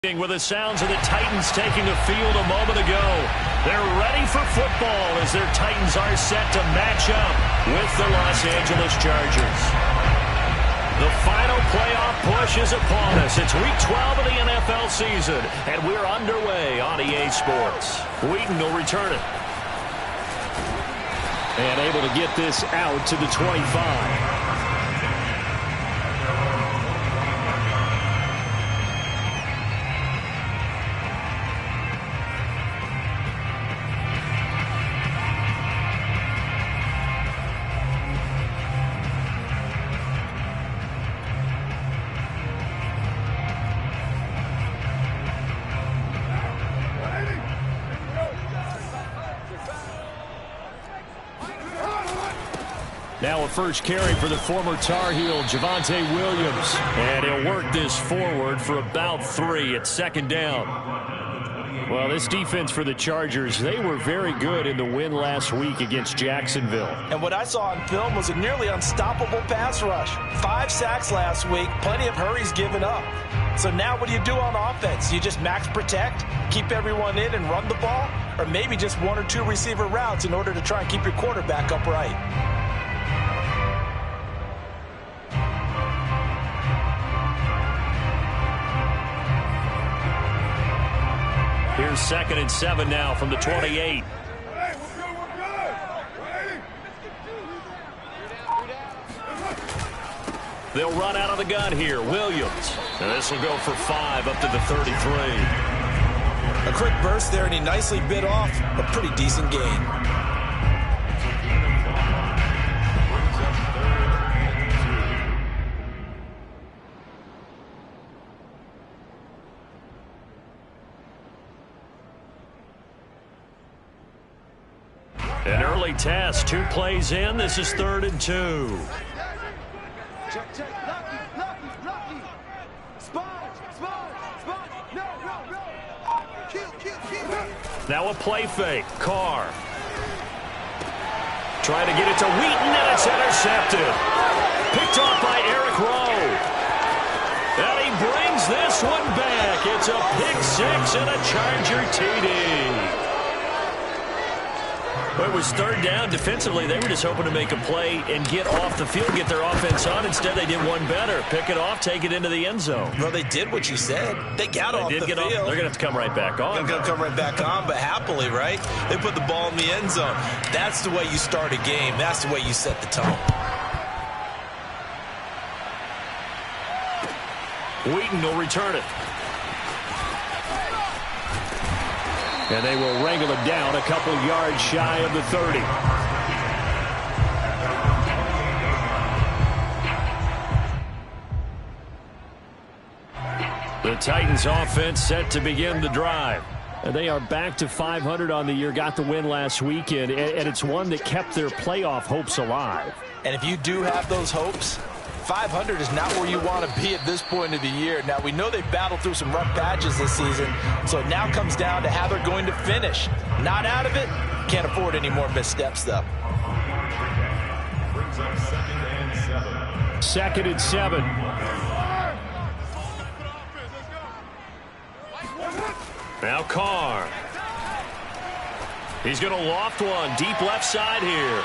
With the sounds of the Titans taking the field a moment ago. They're ready for football as their Titans are set to match up with the Los Angeles Chargers. The final playoff push is upon us. It's Week 12 of the NFL season, and we're underway on EA Sports. Wheaton will return it. And able to get this out to the 25. Now a first carry for the former Tar Heel, Javonte Williams. And he'll work this forward for about 3 at second down. Well, this defense for the Chargers, they were very good in the win last week against Jacksonville. And what I saw on film was a nearly unstoppable pass rush. 5 sacks last week, plenty of hurries given up. So now what do you do on offense? You just max protect, keep everyone in and run the ball? Or maybe just 1 or 2 receiver routes in order to try and keep your quarterback upright? Here's 2nd and 7 now from the 28. They'll run out of the gun here. Williams. And this will go for 5 up to the 33. A quick burst there, and he nicely bit off a pretty decent gain. An early test, 2 plays in. This is 3rd and 2. Check. Lucky. Spot. No. Kill. Now a play fake. Carr. Trying to get it to Wheaton, and it's intercepted. Picked off by Eric Rowe. And he brings this one back. It's a pick 6 and a Charger TD. Well, it was 3rd down. Defensively, they were just hoping to make a play and get off the field, get their offense on. Instead, they did one better. Pick it off, take it into the end zone. Well, they did what you said. They got off the field. They're going to have to come right back on. They're going to come right back on, but happily, right? They put the ball in the end zone. That's the way you start a game. That's the way you set the tone. Wheaton will return it. And they will wrangle it down a couple yards shy of the 30. The Titans offense set to begin the drive. And they are back to 500 on the year, got the win last weekend, and it's one that kept their playoff hopes alive. And if you do have those hopes, 500 is not where you want to be at this point of the year. Now, we know they battled through some rough patches this season, so it now comes down to how they're going to finish. Not out of it. Can't afford any more missteps, though. 2nd and 7. Now Carr. He's going to loft one deep left side here.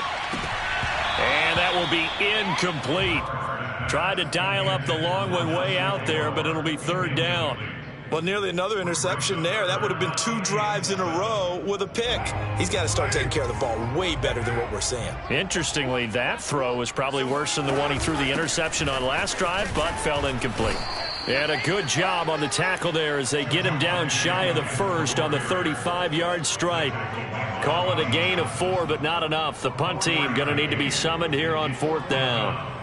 And that will be incomplete. Tried to dial up the long one way out there, but it'll be 3rd down. Well, nearly another interception there. That would have been 2 drives in a row with a pick. He's got to start taking care of the ball way better than what we're seeing. Interestingly, that throw was probably worse than the one he threw the interception on last drive, but fell incomplete. And a good job on the tackle there as they get him down shy of the 1st on the 35-yard strike. Call it a gain of 4, but not enough. The punt team going to need to be summoned here on 4th down.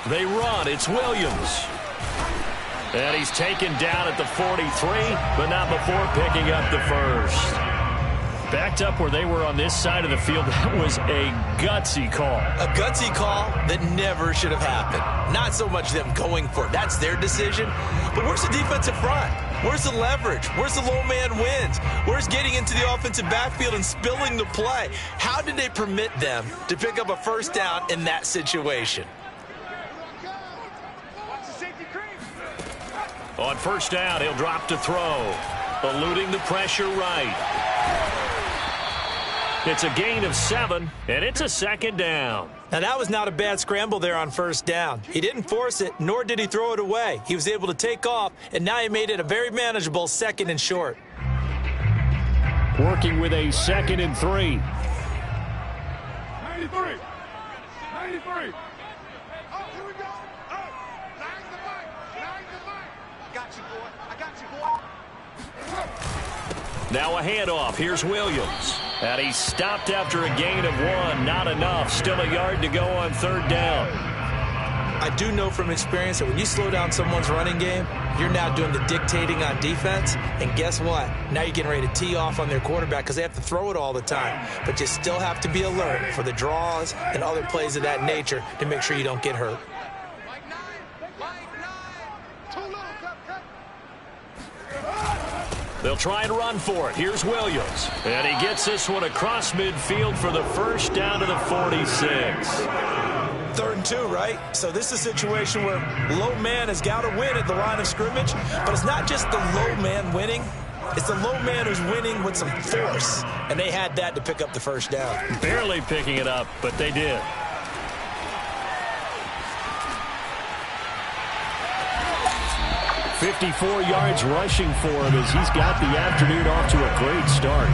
They run. It's Williams. And he's taken down at the 43, but not before picking up the 1st. Backed up where they were on this side of the field, that was a gutsy call. A gutsy call that never should have happened. Not so much them going for it. That's their decision. But where's the defensive front? Where's the leverage? Where's the low man wins? Where's getting into the offensive backfield and spilling the play? How did they permit them to pick up a first down in that situation? On first down, he'll drop to throw. Eluding the pressure right. It's a gain of 7, and it's a second down. Now, that was not a bad scramble there on first down. He didn't force it, nor did he throw it away. He was able to take off, and now he made it a very manageable 2nd and short. Working with a 2nd and 3. 93. 93. Oh, here we go. Oh, nine the mic. Got you, boy. I got you, boy. Now a handoff. Here's Williams. And he's stopped after a gain of 1. Not enough. Still a yard to go on third down. I do know from experience that when you slow down someone's running game, you're now doing the dictating on defense. And guess what? Now you're getting ready to tee off on their quarterback because they have to throw it all the time. But you still have to be alert for the draws and other plays of that nature to make sure you don't get hurt. They'll try and run for it. Here's Williams. And he gets this one across midfield for the first down to the 46. 3rd and 2, right? So this is a situation where low man has got to win at the line of scrimmage. But it's not just the low man winning. It's the low man who's winning with some force. And they had that to pick up the first down. Barely picking it up, but they did. $54 yards rushing for him as he's got the afternoon off to a great start.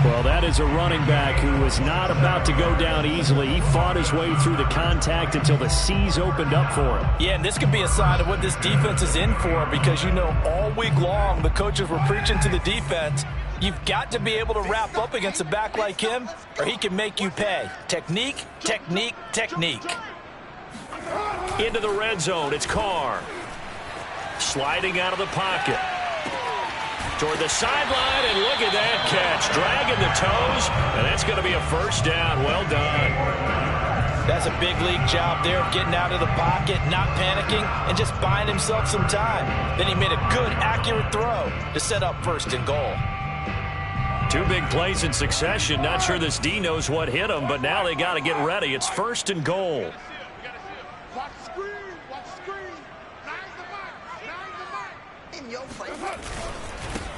Well, that is a running back who was not about to go down easily. He fought his way through the contact until the seas opened up for him. Yeah, and this could be a sign of what this defense is in for because, you know, all week long the coaches were preaching to the defense, you've got to be able to wrap up against a back like him or he can make you pay. Technique, technique, technique. Into the red zone, it's Carr. Sliding out of the pocket. Toward the sideline, and look at that catch. Dragging the toes, and that's going to be a first down. Well done. That's a big league job there of getting out of the pocket, not panicking, and just buying himself some time. Then he made a good, accurate throw to set up 1st and goal. 2 big plays in succession. Not sure this D knows what hit him, but now they got to get ready. It's 1st and goal. Watch the screen. Watch the screen. Nine the mic. In your face.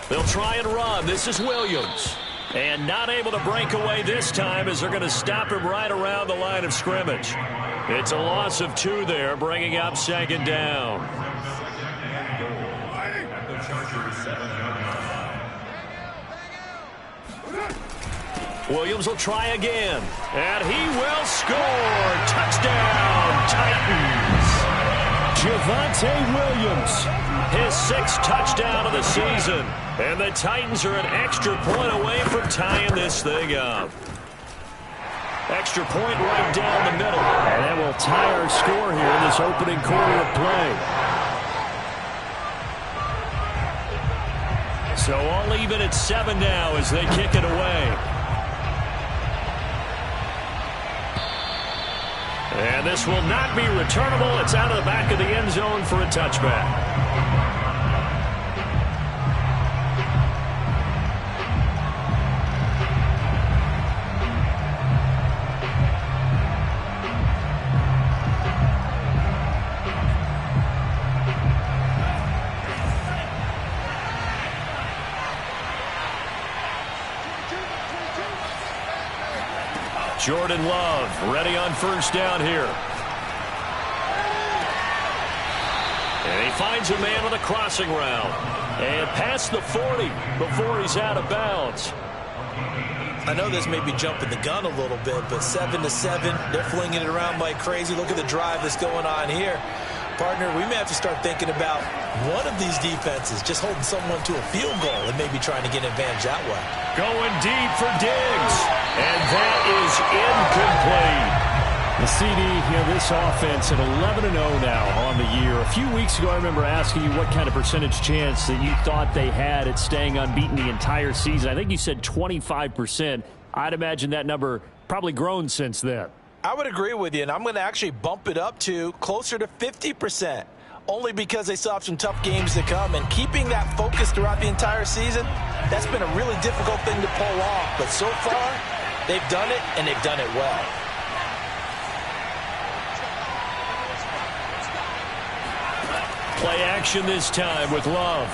They'll try and run. This is Williams. And not able to break away this time as they're going to stop him right around the line of scrimmage. It's a loss of 2 there, bringing up 2nd down. Williams will try again. And he will score. Touchdown, Titans. Javonte Williams, his 6th touchdown of the season. And the Titans are an extra point away from tying this thing up. Extra point right down the middle. And that will tie our score here in this opening quarter of play. So all even at 7 now as they kick it away. And this will not be returnable. It's out of the back of the end zone for a touchback. Jordan Love ready on first down here. And he finds a man on the crossing route. And past the 40 before he's out of bounds. I know this may be jumping the gun a little bit, but 7-7, they're flinging it around like crazy. Look at the drive that's going on here. Partner, we may have to start thinking about one of these defenses just holding someone to a field goal and maybe trying to get an advantage that way. Going deep for Diggs. And that is incomplete. The CD, this offense at 11-0 now on the year. A few weeks ago, I remember asking you what kind of percentage chance that you thought they had at staying unbeaten the entire season. I think you said 25%. I'd imagine that number probably grown since then. I would agree with you, and I'm going to actually bump it up to closer to 50%, only because they still have some tough games to come. And keeping that focus throughout the entire season, that's been a really difficult thing to pull off. But so far, they've done it, and they've done it well. Play action this time with Love.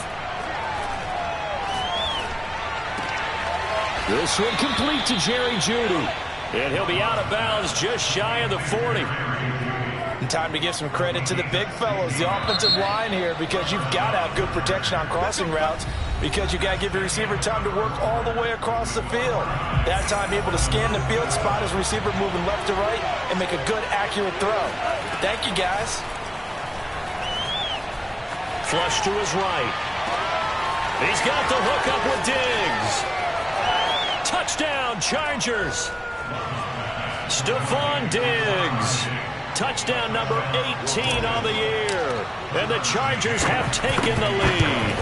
This one complete to Jerry Jeudy. And he'll be out of bounds just shy of the 40. And time to give some credit to the big fellows, the offensive line here, because you've got to have good protection on crossing routes, because you've got to give your receiver time to work all the way across the field. That time able to scan the field, spot his receiver moving left to right, and make a good, accurate throw. Thank you, guys. Flush to his right. He's got the hook up with Diggs. Touchdown, Chargers. Stephon Diggs. Touchdown number 18 on the year. And the Chargers have taken the lead.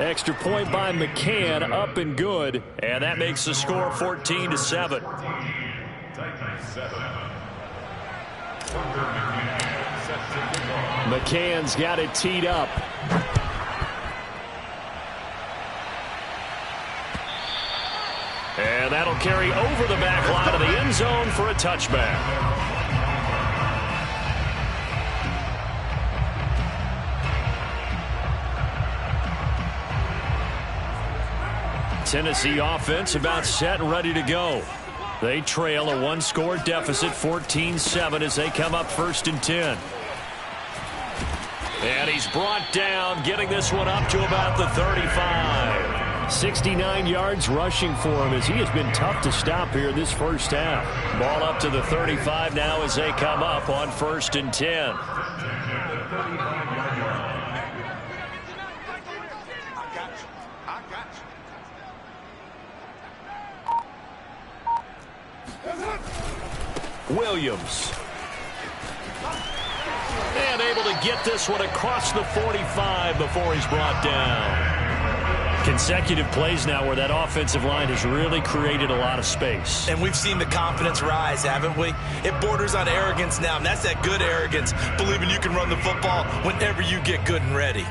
Extra point by McCann, up and good. And that makes the score 14-7. McCann's got it teed up. And that'll carry over the back line of the end zone for a touchback. Tennessee offense about set and ready to go. They trail a one-score deficit, 14-7, as they come up 1st and 10. And he's brought down, getting this one up to about the 35. 69 yards rushing for him, as he has been tough to stop here this first half. Ball up to the 35 now as they come up on 1st and 10. Williams. And able to get this one across the 45 before he's brought down. Consecutive plays now where that offensive line has really created a lot of space. And we've seen the confidence rise, haven't we? It borders on arrogance now, and that's that good arrogance, believing you can run the football whenever you get good and ready.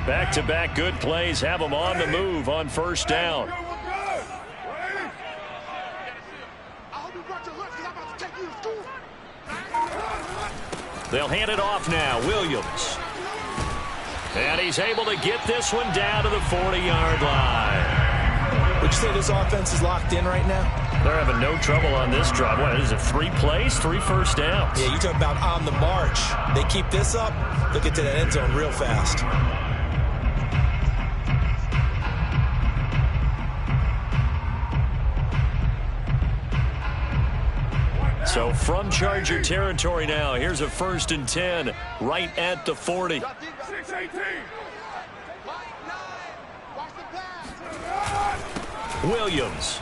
Back-to-back good plays have them on the move on 1st down. They'll hand it off now. Williams. And he's able to get this one down to the 40-yard line. Would you say this offense is locked in right now? They're having no trouble on this drive. What is it, 3 plays, 3 first downs? Yeah, you talk about on the march. They keep this up, they'll get to that end zone real fast. So from Charger territory now, here's a 1st and 10 right at the 40. Williams.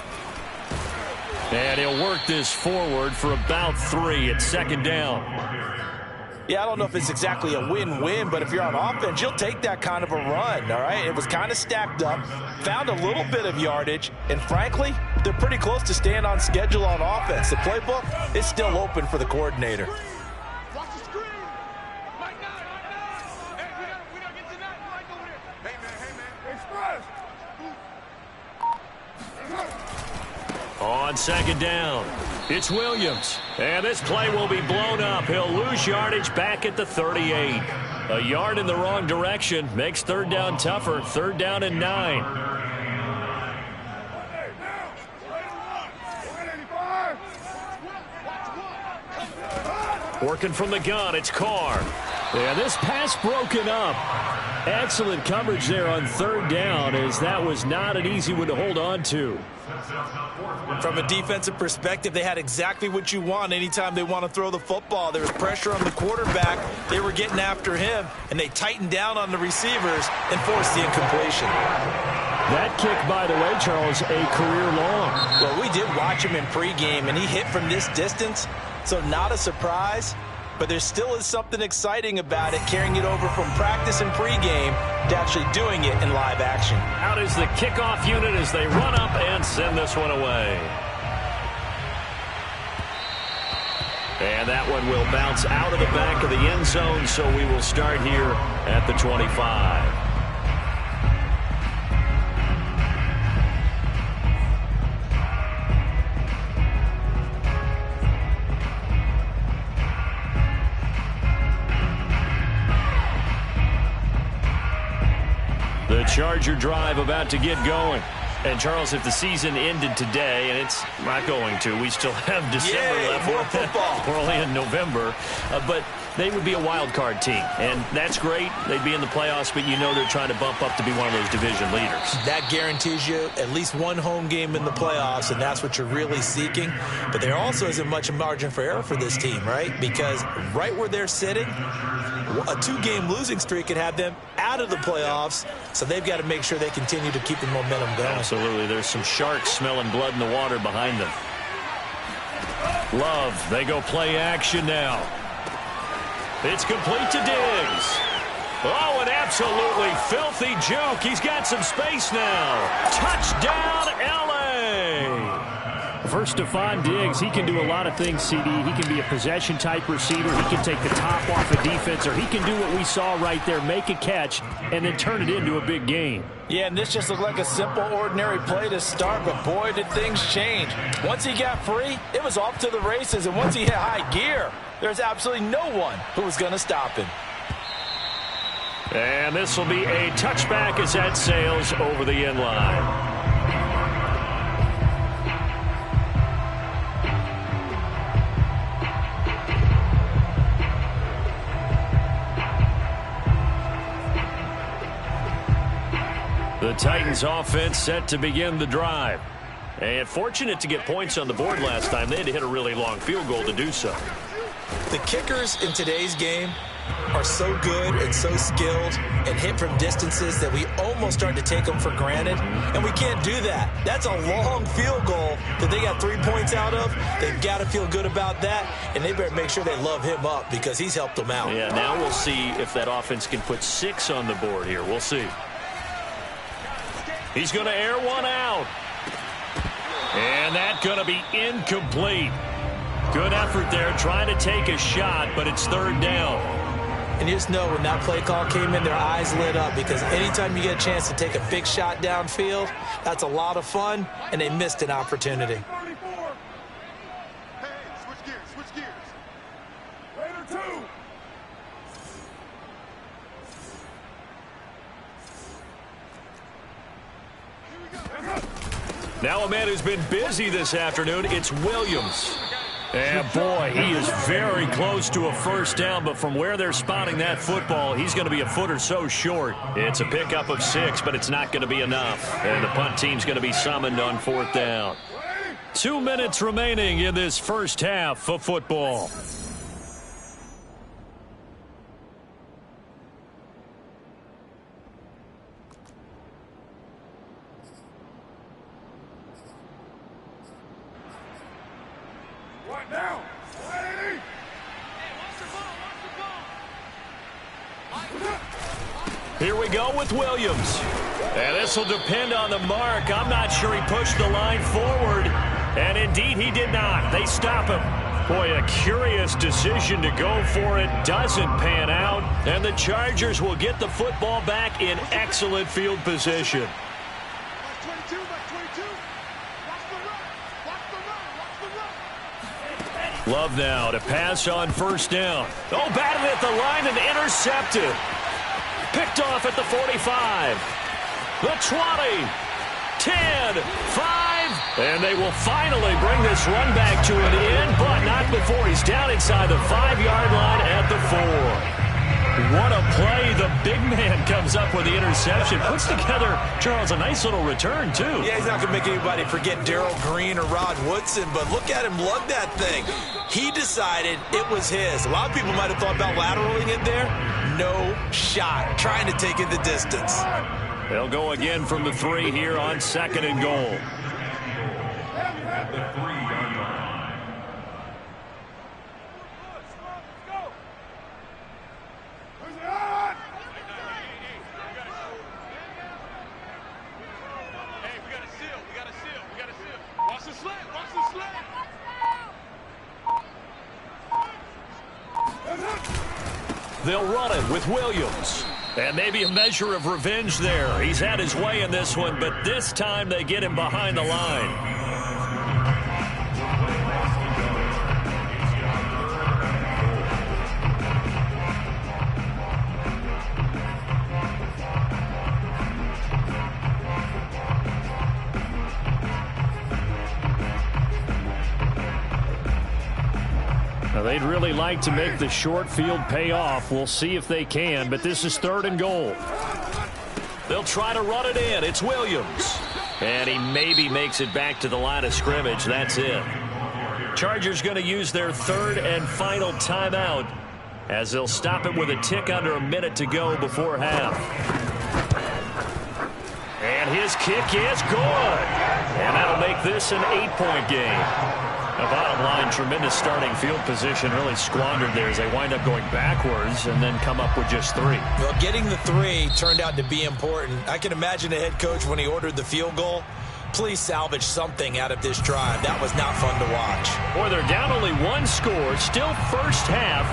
And he'll work this forward for about 3 at 2nd down. Yeah, I don't know if it's exactly a win-win, but if you're on offense, you'll take that kind of a run, all right? It was kind of stacked up, found a little bit of yardage, and frankly, they're pretty close to staying on schedule on offense. The playbook is still open for the coordinator. Watch the screen. Mike, hey, we don't get to that. Mike over there. Hey, man. Express. On 2nd down, it's Williams. And this play will be blown up. He'll lose yardage back at the 38. A yard in the wrong direction makes 3rd down tougher. 3rd down and 9. Working from the gun, it's Carr. And this pass broken up. Excellent coverage there on 3rd down, as that was not an easy one to hold on to. From a defensive perspective, they had exactly what you want anytime they want to throw the football. There was pressure on the quarterback. They were getting after him, and they tightened down on the receivers and forced the incompletion. That kick, by the way, Charles, a career long. Well, we did watch him in pregame, and he hit from this distance, so not a surprise. But there still is something exciting about it, carrying it over from practice and pregame to actually doing it in live action. Out is the kickoff unit as they run up and send this one away. And that one will bounce out of the back of the end zone, so we will start here at the 25. The Charger drive about to get going. And, Charles, if the season ended today, and it's not going to, we still have December left. More football. We're only in November. But they would be a wild card team. And that's great. They'd be in the playoffs, but you know they're trying to bump up to be one of those division leaders. That guarantees you at least one home game in the playoffs, and that's what you're really seeking. But there also isn't much margin for error for this team, right? Because right where they're sitting, a 2-game losing streak could have them out of the playoffs, so they've got to make sure they continue to keep the momentum going. Absolutely. There's some sharks smelling blood in the water behind them. Love, they go play action now. It's complete to Diggs. Oh, an absolutely filthy juke. He's got some space now. Touchdown, L.A. For Stephon Diggs, he can do a lot of things, CD. He can be a possession-type receiver. He can take the top off a defense, or he can do what we saw right there, make a catch, and then turn it into a big game. Yeah, and this just looked like a simple, ordinary play to start, but boy, did things change. Once he got free, it was off to the races, and once he hit high gear, there's absolutely no one who was going to stop him. And this will be a touchback as that sails over the end line. The Titans offense set to begin the drive. And fortunate to get points on the board last time. They had to hit a really long field goal to do so. The kickers in today's game are so good and so skilled and hit from distances that we almost start to take them for granted. And we can't do that. That's a long field goal that they got 3 points out of. They've got to feel good about that, and they better make sure they love him up because he's helped them out. Yeah, now we'll see if that offense can put 6 on the board here. We'll see. He's going to air one out. And that's going to be incomplete. Good effort there, trying to take a shot, but it's third down. And you just know when that play call came in, their eyes lit up because anytime you get a chance to take a big shot downfield, that's a lot of fun, and they missed an opportunity. 34. Hey, switch gears. Raider 2. Now a man who's been busy this afternoon, it's Williams. And boy, he is very close to a first down, but from where they're spotting that football, he's going to be a foot or so short. It's a pickup of 6, but it's not going to be enough. And the punt team's going to be summoned on 4th down. 2 minutes remaining in this first half of football. Now. Here we go with Williams. And this will depend on the mark. I'm not sure he pushed the line forward. And indeed, he did not. They stop him. Boy, a curious decision to go for it. Doesn't pan out. And the Chargers will get the football back in excellent field position. Love now to pass on first down. Oh, batted at the line and intercepted. Picked off at the 45. The 20. 10. 5. And they will finally bring this run back to an end, but not before he's down inside the 5-yard line at the 4. What a play. The big man comes up with the interception. Puts together, Charles, a nice little return, too. Yeah, he's not going to make anybody forget Darrell Green or Rod Woodson, but look at him lug that thing. He decided it was his. A lot of people might have thought about lateraling it there. No shot. Trying to take it the distance. They'll go again from the 3 here on 2nd and goal. At the 3-yard line. Hey, we got a seal. Watch the slant. They'll run it with Williams. And maybe a measure of revenge there. He's had his way in this one, but this time they get him behind the line. Now, they'd really like to make the short field pay off. We'll see if they can, but this is 3rd and goal. They'll try to run it in. It's Williams. And he maybe makes it back to the line of scrimmage. That's it. Chargers going to use their 3rd and final timeout as they'll stop it with a tick under a minute to go before half. And his kick is good. And that'll make this an 8-point game. The bottom line, tremendous starting field position, really squandered there as they wind up going backwards and then come up with just 3. Well, getting the 3 turned out to be important. I can imagine the head coach when he ordered the field goal. Please salvage something out of this drive. That was not fun to watch. Boy, they're down only 1 score, still first half,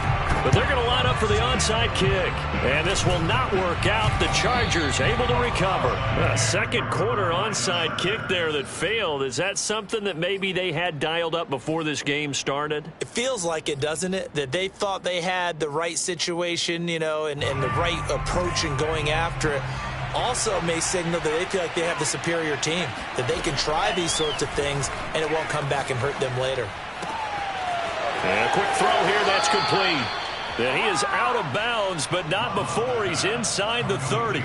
but they're going to line up for the onside kick. And this will not work out. The Chargers able to recover. A second quarter onside kick there that failed. Is that something that maybe they had dialed up before this game started? It feels like it, doesn't it? That they thought they had the right situation, and the right approach in going after it. Also may signal that they feel like they have the superior team, that they can try these sorts of things and it won't come back and hurt them later. And a quick throw here, that's complete. Then he is out of bounds, but not before he's inside the 30.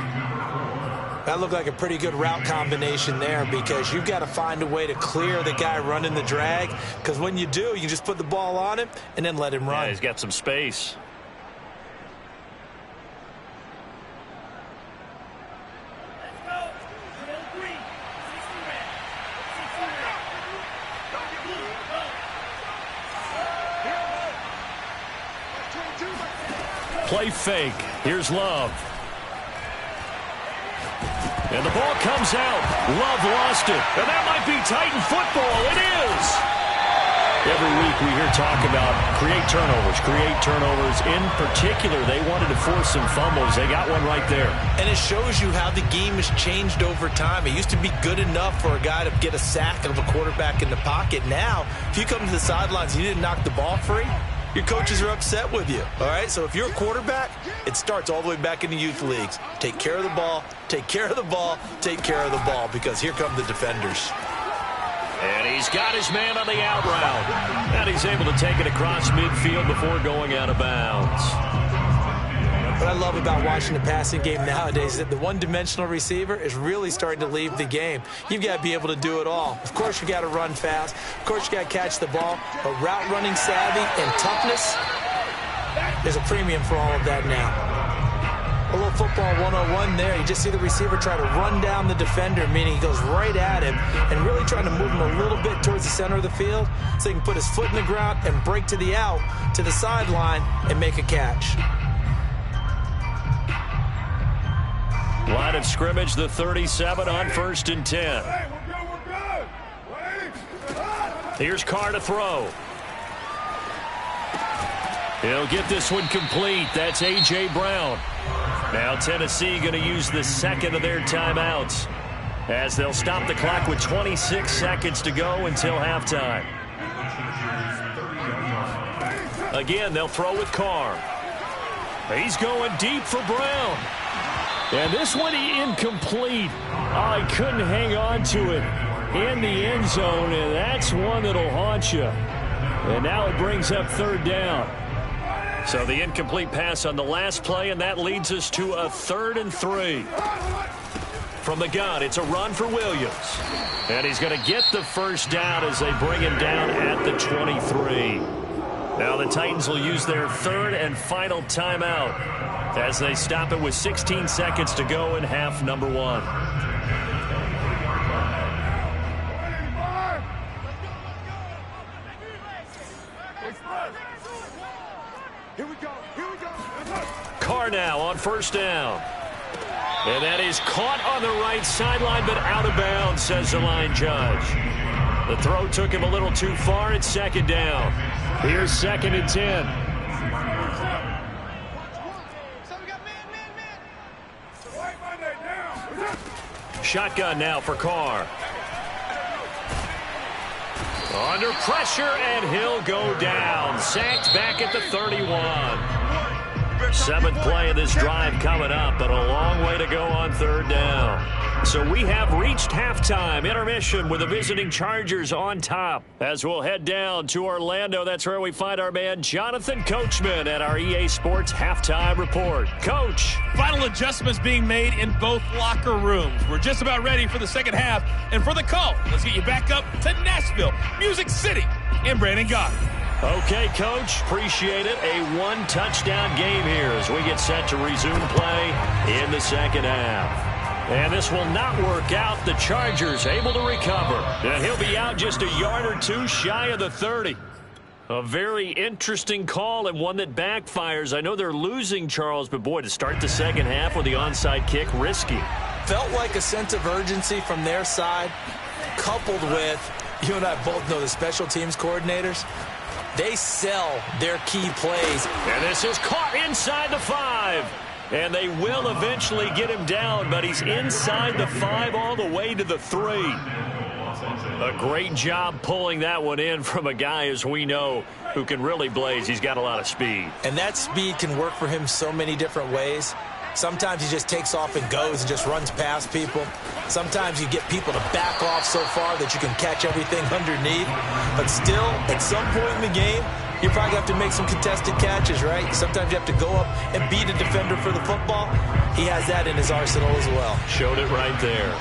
That looked like a pretty good route combination there, because you've got to find a way to clear the guy running the drag, because when you do, you just put the ball on him and then let him run. Yeah, he's got some space. Play fake. Here's Love. And the ball comes out. Love lost it. And that might be Titan football. It is. Every week we hear talk about create turnovers. In particular, they wanted to force some fumbles. They got one right there. And it shows you how the game has changed over time. It used to be good enough for a guy to get a sack of a quarterback in the pocket. Now, if you come to the sidelines and you didn't knock the ball free, your coaches are upset with you, all right? So if you're a quarterback, it starts all the way back in the youth leagues. Take care of the ball, take care of the ball, take care of the ball, because here come the defenders. And he's got his man on the out route. And he's able to take it across midfield before going out of bounds. What I love about watching the passing game nowadays is that the one-dimensional receiver is really starting to leave the game. You've got to be able to do it all. Of course, you got to run fast. Of course, you got to catch the ball. But route running savvy and toughness, there's a premium for all of that now. A little football 101 there. You just see the receiver try to run down the defender, meaning he goes right at him and really trying to move him a little bit towards the center of the field so he can put his foot in the ground and break to the out, to the sideline, and make a catch. Line of scrimmage, the 37 on 1st and 10. Hey, we're good. Here's Carr to throw. He'll get this one complete. That's A.J. Brown. Now Tennessee going to use the second of their timeouts as they'll stop the clock with 26 seconds to go until halftime. Again, they'll throw with Carr. He's going deep for Brown. And this one incomplete. Oh, he couldn't hang on to it in the end zone, and that's one that'll haunt you. And now it brings up 3rd down. So the incomplete pass on the last play, and that leads us to a 3rd and 3. From the gun, it's a run for Williams. And he's going to get the first down as they bring him down at the 23. Now the Titans will use their third and final timeout as they stop it with 16 seconds to go in half number 1. Carr now on first down. And that is caught on the right sideline, but out of bounds, says the line judge. The throw took him a little too far. It's second down. Here's 2nd and 10. Shotgun now for Carr. Under pressure, and he'll go down. Sacked back at the 31. 7th play of this drive coming up, but a long way to go on third down. So we have reached halftime. Intermission with the visiting Chargers on top. As we'll head down to Orlando, that's where we find our man Jonathan Coachman at our EA Sports Halftime Report. Coach. Final adjustments being made in both locker rooms. We're just about ready for the second half. And for the call, let's get you back up to Nashville, Music City, and Brandon Gaudin. Okay, Coach. Appreciate it. A 1-touchdown game here as we get set to resume play in the second half. And this will not work out. The Chargers able to recover. And he'll be out just a yard or two shy of the 30. A very interesting call and one that backfires. I know they're losing, Charles, but boy, to start the second half with the onside kick, risky. Felt like a sense of urgency from their side, coupled with, you and I both know the special teams coordinators, they sell their key plays. And this is caught inside the 5. And they will eventually get him down, but he's inside the 5 all the way to the 3. A great job pulling that one in from a guy, as we know, who can really blaze. He's got a lot of speed. And that speed can work for him so many different ways. Sometimes he just takes off and goes and just runs past people. Sometimes you get people to back off so far that you can catch everything underneath. But still, at some point in the game, you probably have to make some contested catches, right? Sometimes you have to go up and beat a defender for the football. He has that in his arsenal as well. Showed it right there.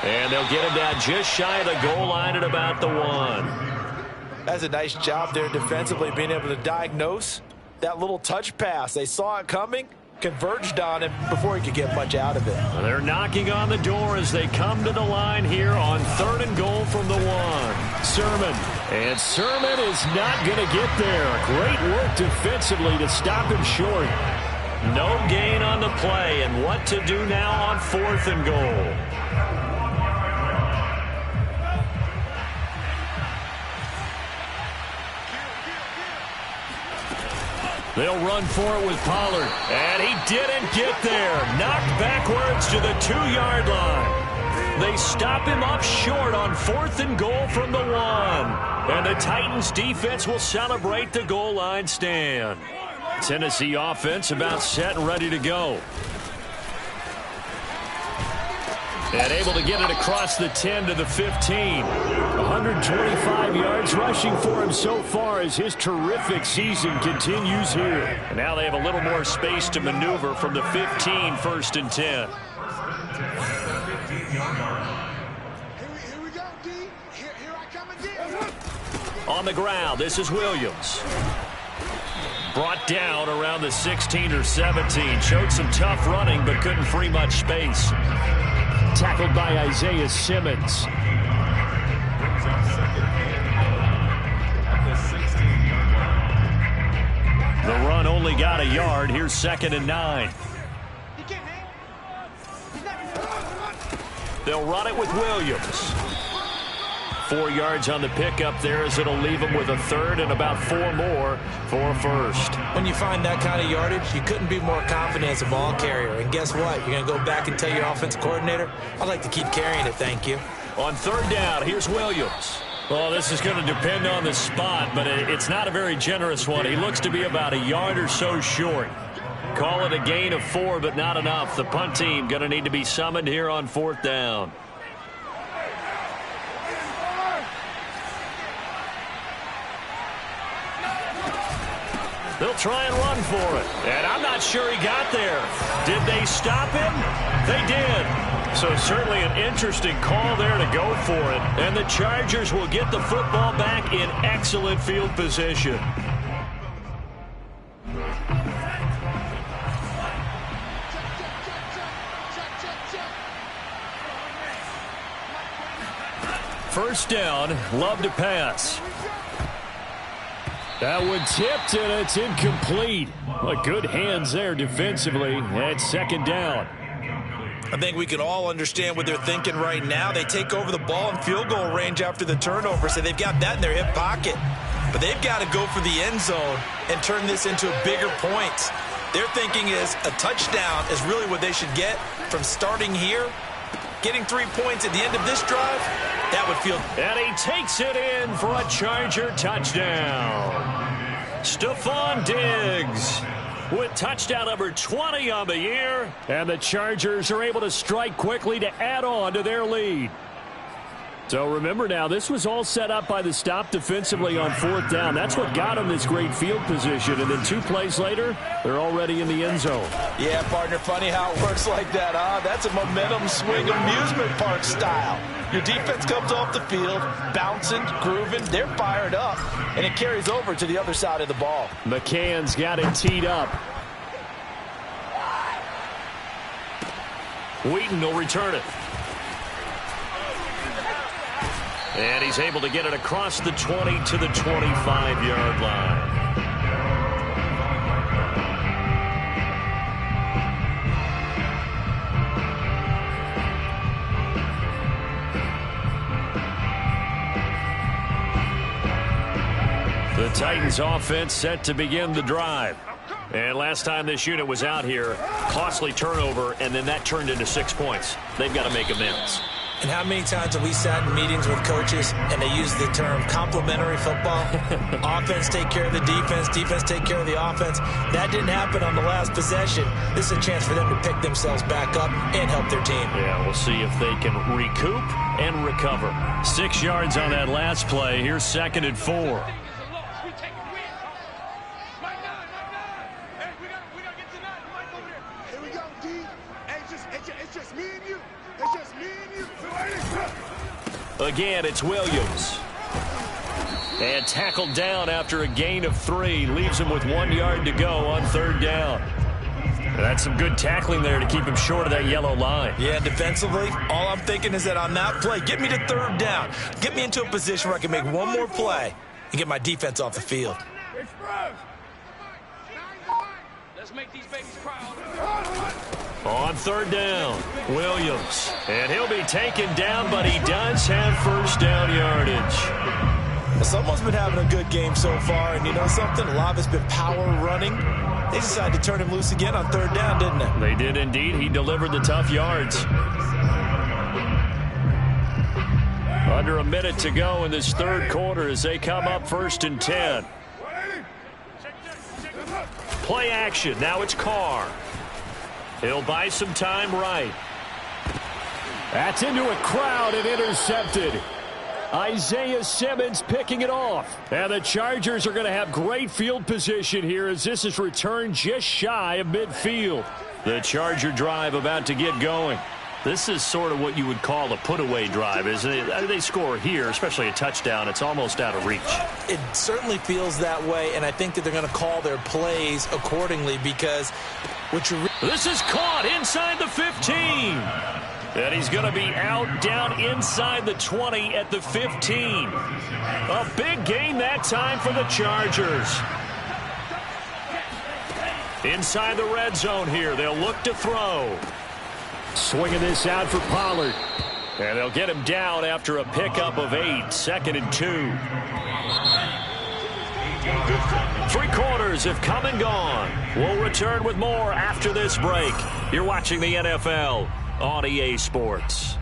And they'll get him down just shy of the goal line at about the 1. That's a nice job there defensively, being able to diagnose that little touch pass. They saw it coming, converged on him before he could get much out of it. Well, they're knocking on the door as they come to the line here on 3rd and goal from the 1. Sermon. And Sermon is not going to get there. Great work defensively to stop him short. No gain on the play, and what to do now on 4th and goal. They'll run for it with Pollard. And he didn't get there. Knocked backwards to the 2-yard line. They stop him up short on 4th and goal from the 1. And the Titans defense will celebrate the goal line stand. Tennessee offense about set and ready to go. And able to get it across the 10 to the 15. 125 yards rushing for him so far as his terrific season continues here. And now they have a little more space to maneuver from the 15, 1st and 10. Here we go, D. Here I come again. On the ground, this is Williams. Brought down around the 16 or 17. Showed some tough running, but couldn't free much space. Tackled by Isaiah Simmons. The run only got a yard. Here's 2nd and 9. They'll run it with Williams. 4 yards on the pickup there as it'll leave them with a 3rd and about 4 more for a 1st. When you find that kind of yardage, you couldn't be more confident as a ball carrier. And guess what? You're going to go back and tell your offensive coordinator, I'd like to keep carrying it, thank you. On 3rd down, here's Williams. Well, this is going to depend on the spot, but it's not a very generous one. He looks to be about a yard or so short. Call it a gain of 4, but not enough. The punt team going to need to be summoned here on 4th down. They'll try and run for it. And I'm not sure he got there. Did they stop him? They did. So certainly an interesting call there to go for it. And the Chargers will get the football back in excellent field position. First down, Love to pass. That one tipped, and it's incomplete. Well, good hands there defensively at second down. I think we can all understand what they're thinking right now. They take over the ball in field goal range after the turnover, so they've got that in their hip pocket. But they've got to go for the end zone and turn this into bigger points. Their thinking is a touchdown is really what they should get from starting here. Getting 3 points at the end of this drive, that would feel. And he takes it in for a Charger touchdown. Stephon Diggs with touchdown number 20 on the year. And the Chargers are able to strike quickly to add on to their lead. So remember now, this was all set up by the stop defensively on fourth down. That's what got them this great field position. And then 2 plays later, they're already in the end zone. Yeah, partner, funny how it works like that, huh? That's a momentum swing amusement park style. Your defense comes off the field, bouncing, grooving, they're fired up, and it carries over to the other side of the ball. McCann's got it teed up. Wheaton will return it. And he's able to get it across the 20 to the 25-yard line. The Titans offense set to begin the drive. And last time this unit was out here, costly turnover, and then that turned into 6 points. They've got to make amends. And how many times have we sat in meetings with coaches and they use the term complementary football? Offense take care of the defense, defense take care of the offense. That didn't happen on the last possession. This is a chance for them to pick themselves back up and help their team. Yeah, we'll see if they can recoup and recover. 6 yards on that last play. Here's 2nd and 4. Again, it's Williams. And tackled down after a gain of 3. Leaves him with 1 yard to go on 3rd down. That's some good tackling there to keep him short of that yellow line. Yeah, defensively, all I'm thinking is that on that play, get me to 3rd down. Get me into a position where I can make one more play and get my defense off the field. Let's make these babies proud. On 3rd down, Williams. And he'll be taken down, but he does have first down yardage. Someone's been having a good game so far, and you know something? A lot of it's been power running. They decided to turn him loose again on 3rd down, didn't they? They did indeed. He delivered the tough yards. Under a minute to go in this 3rd quarter as they come up 1st and 10. Play action. Now it's Carr. He'll buy some time right. That's into a crowd and intercepted. Isaiah Simmons picking it off. And the Chargers are going to have great field position here as this is returned just shy of midfield. The Charger drive about to get going. This is sort of what you would call a put-away drive, isn't it? They score here, especially a touchdown. It's almost out of reach. It certainly feels that way, and I think that they're going to call their plays accordingly because what you this is caught inside the 15. And he's going to be out down inside the 20 at the 15. A big gain that time for the Chargers. Inside the red zone here. They'll look to throw. Swinging this out for Pollard. And they'll get him down after a pickup of 8. 2nd and 2. 3 quarters have come and gone. We'll return with more after this break. You're watching the NFL on EA Sports.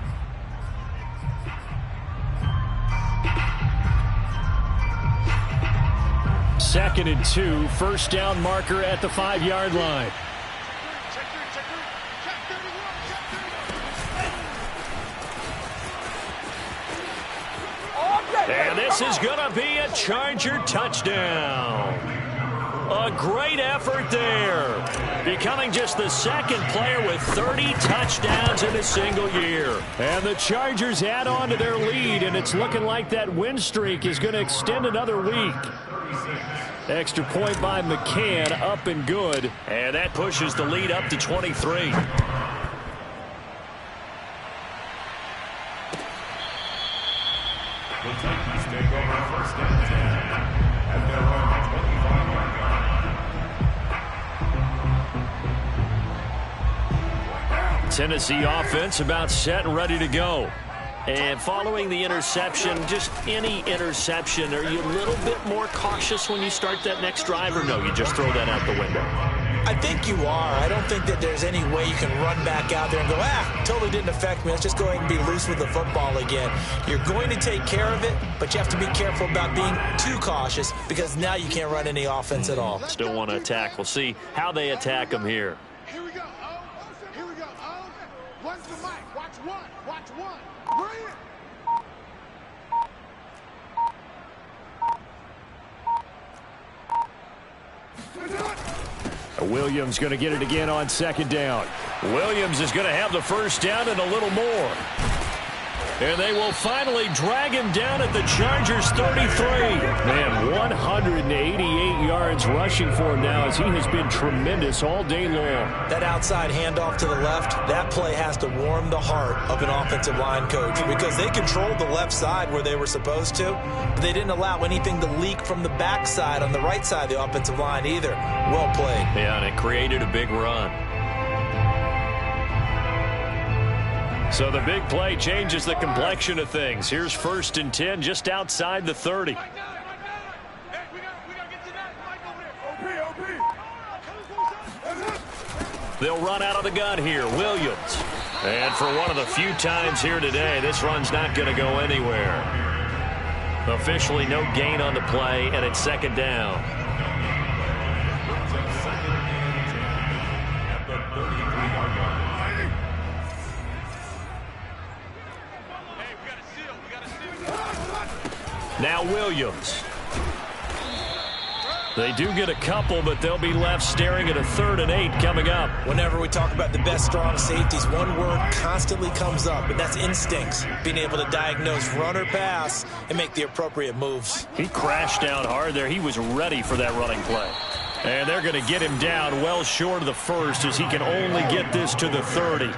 Second and 2. First down marker at the 5-yard line. And this is going to be a Charger touchdown. A great effort there. becoming just the second player with 30 touchdowns in a single year. And the Chargers add on to their lead, and it's looking like that win streak is going to extend another week. Extra point by McCann, up and good. And that pushes the lead up to 23. The Titans take over first and 10 at their own 25-yard line. Tennessee offense about set and ready to go. And following the interception, just any interception, are you a little bit more cautious when you start that next drive, or no, you just throw that out the window? I think you are. I don't think that there's any way you can run back out there and go, totally didn't affect me. Let's just go ahead and be loose with the football again. You're going to take care of it, but you have to be careful about being too cautious because now you can't run any offense at all. Still want to attack. We'll see how they attack them here. Here we go, Here we go, What's the mic? Watch one. Watch one. Bring it. Williams going to get it again on second down. Williams is going to have the first down and a little more. And they will finally drag him down at the Chargers 33. Man, 188 yards rushing for him now as he has been tremendous all day long. That outside handoff to the left, that play has to warm the heart of an offensive line coach because they controlled the left side where they were supposed to, but they didn't allow anything to leak from the backside on the right side of the offensive line either. Well played. Yeah, and it created a big run. So the big play changes the complexion of things. Here's first and 10 just outside the 30. They'll run out of the gun here. Williams. And for one of the few times here today, this run's not going to go anywhere. Officially no gain on the play, and it's second down. Now Williams. They do get a couple, but they'll be left staring at a 3rd and 8 coming up. Whenever we talk about the best strong safeties, one word constantly comes up, and that's instincts. Being able to diagnose run or pass and make the appropriate moves. He crashed down hard there. He was ready for that running play. And they're going to get him down well short of the first as he can only get this to the 30.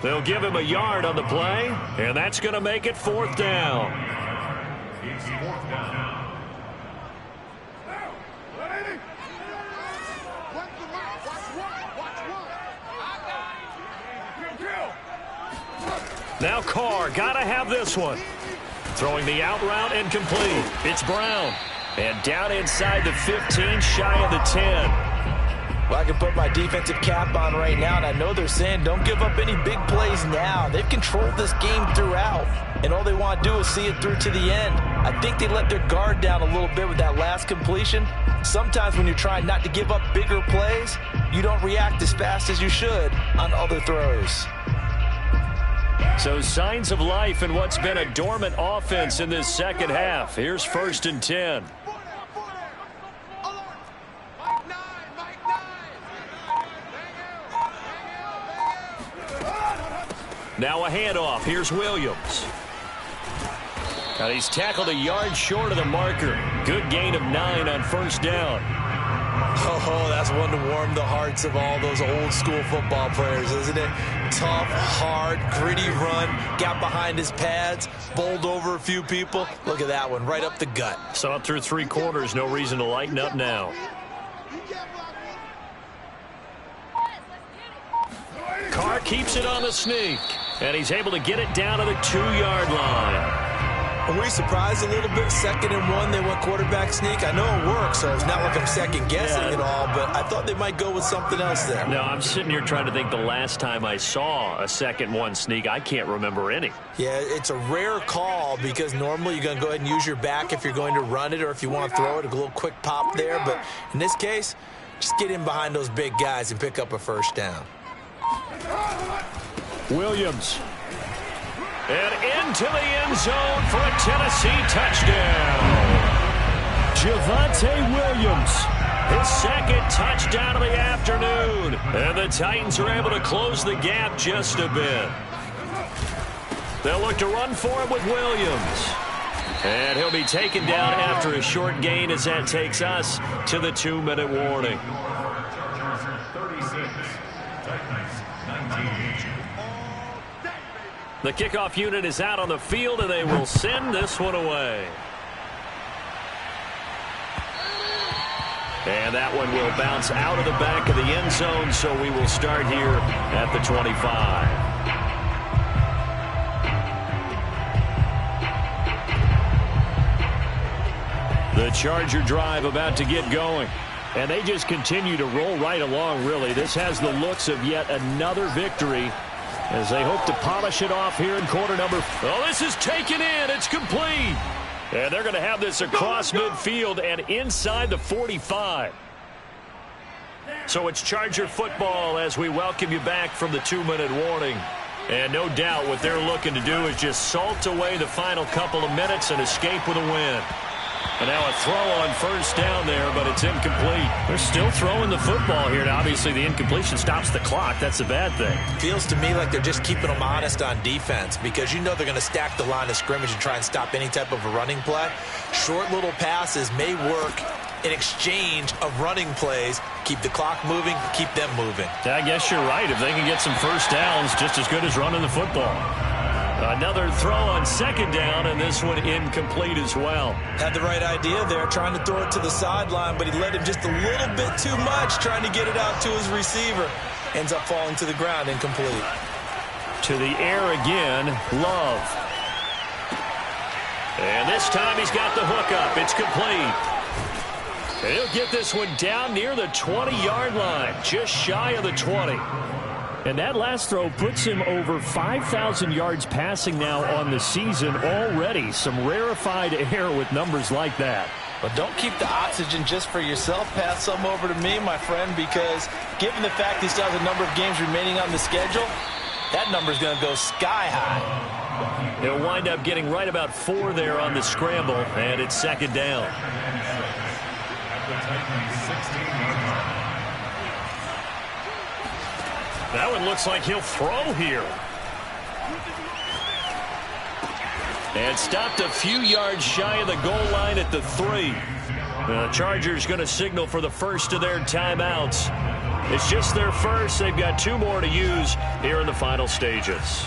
They'll give him a yard on the play, and that's going to make it 4th down. It's 4th down. Now Carr, got to have this one. Throwing the out route and complete. It's Brown. And down inside the 15, shy of the 10. Well, I can put my defensive cap on right now, and I know they're saying don't give up any big plays now. They've controlled this game throughout, and all they want to do is see it through to the end. I think they let their guard down a little bit with that last completion. Sometimes when you're trying not to give up bigger plays, you don't react as fast as you should on other throws. So signs of life in what's been a dormant offense in this second half. Here's first and 10. Now a handoff. Here's Williams. Now he's tackled a yard short of the marker. Good gain of 9 on first down. Oh, that's one to warm the hearts of all those old school football players, isn't it? Tough, hard, gritty run, got behind his pads, bowled over a few people. Look at that one, right up the gut. Saw it through 3 quarters, no reason to lighten up now. Carr keeps it on the sneak, and he's able to get it down to the 2-yard line. Are we surprised a little bit? 2nd and 1, they went quarterback sneak. I know it works, so it's not like I'm second-guessing it all, but I thought they might go with something else there. No, I'm sitting here trying to think the last time I saw a 2nd-1 sneak. I can't remember any. Yeah, it's a rare call because normally you're going to go ahead and use your back if you're going to run it or if you want to throw it, a little quick pop there. But in this case, just get in behind those big guys and pick up a first down. Williams. And into the end zone for a Tennessee touchdown. Javonte Williams His second touchdown of the afternoon. And the Titans are able to close the gap just a bit. They'll look to run for him with Williams. And he'll be taken down after a short gain as that takes us to the 2-minute warning. The kickoff unit is out on the field, and they will send this one away. And that one will bounce out of the back of the end zone, so we will start here at the 25. The Charger drive about to get going. And they just continue to roll right along, really. This has the looks of yet another victory as they hope to polish it off here in quarter number. Oh, this is taken in. It's complete. And they're going to have this across midfield and inside the 45. So it's Charger football as we welcome you back from the 2-minute warning. And no doubt what they're looking to do is just salt away the final couple of minutes and escape with a win. And now a throw on first down there, but it's incomplete. They're still throwing the football here, and obviously the incompletion stops the clock. That's a bad thing. Feels to me like they're just keeping them honest on defense because you know they're going to stack the line of scrimmage and try and stop any type of a running play. Short little passes may work in exchange of running plays. Keep the clock moving, keep them moving. I guess you're right. If they can get some first downs, just as good as running the football. Another throw on second down, and this one incomplete as well. Had the right idea there, trying to throw it to the sideline, but he led him just a little bit too much, trying to get it out to his receiver. Ends up falling to the ground, incomplete. To the air again, Love. And this time he's got the hook up. It's complete. And he'll get this one down near the 20-yard line, just shy of the 20. And that last throw puts him over 5,000 yards passing now on the season already. Some rarefied air with numbers like that. But don't keep the oxygen just for yourself. Pass some over to me, my friend, because given the fact he still has a number of games remaining on the schedule, that number is going to go sky high. He'll wind up getting right about 4 there on the scramble, and it's second down. That one looks like he'll throw here. And stopped a few yards shy of the goal line at the 3. The Chargers going to signal for the first of their timeouts. It's just their first. They've got 2 more to use here in the final stages.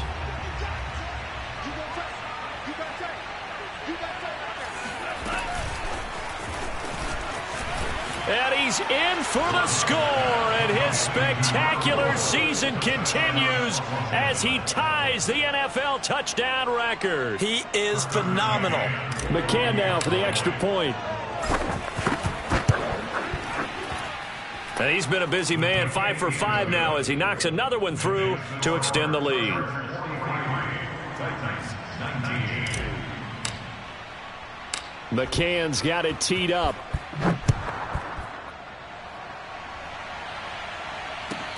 And he's in for the score, and his spectacular season continues as he ties the NFL touchdown record. He is phenomenal. McCann now for the extra point. And he's been a busy man, 5 for 5 now as he knocks another one through to extend the lead. McCann's got it teed up.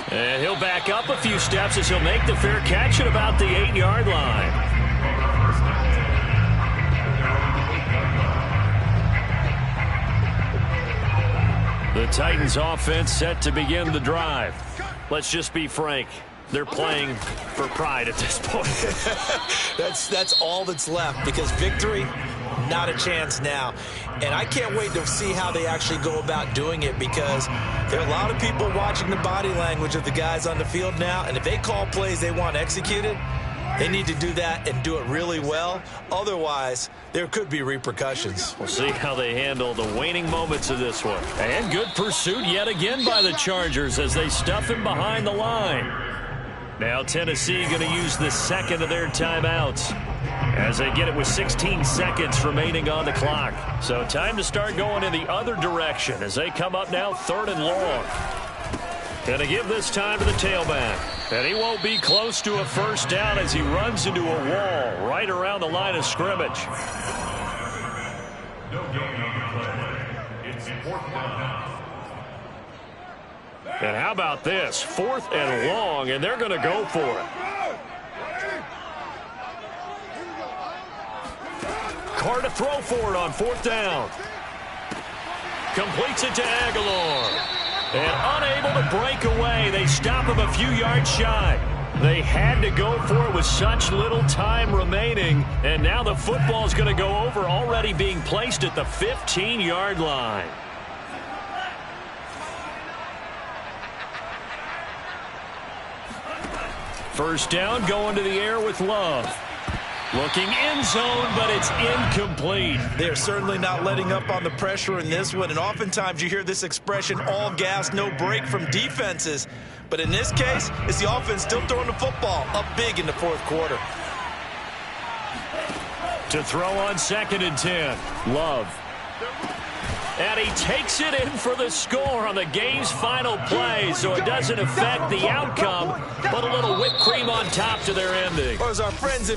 And he'll back up a few steps as he'll make the fair catch at about the 8-yard line. The Titans offense set to begin the drive. Let's just be frank. They're playing for pride at this point. That's all that's left because victory, not a chance now. And I can't wait to see how they actually go about doing it because there are a lot of people watching the body language of the guys on the field now. And if they call plays they want executed, they need to do that and do it really well. Otherwise, there could be repercussions. We'll see how they handle the waning moments of this one. And good pursuit yet again by the Chargers as they stuff him behind the line. Now Tennessee going to use the second of their timeouts as they get it with 16 seconds remaining on the clock. So time to start going in the other direction as they come up now 3rd and long. Going to give this time to the tailback. And he won't be close to a first down as he runs into a wall right around the line of scrimmage. No gain on the play. It's 4th down. And how about this? 4th and long, and they're going to go for it. Carr to throw for it on 4th down. Completes it to Aguilar. And unable to break away. They stop him a few yards shy. They had to go for it with such little time remaining. And now the football's going to go over, already being placed at the 15-yard line. First down, going to the air with Love. Looking end zone, but it's incomplete. They're certainly not letting up on the pressure in this one, and oftentimes you hear this expression, all gas, no break, from defenses. But in this case, it's the offense still throwing the football up big in the fourth quarter. To throw on 2nd and 10, Love. And he takes it in for the score on the game's final play, so it doesn't affect the outcome, but a little whipped cream on top to their ending. Or as our friends in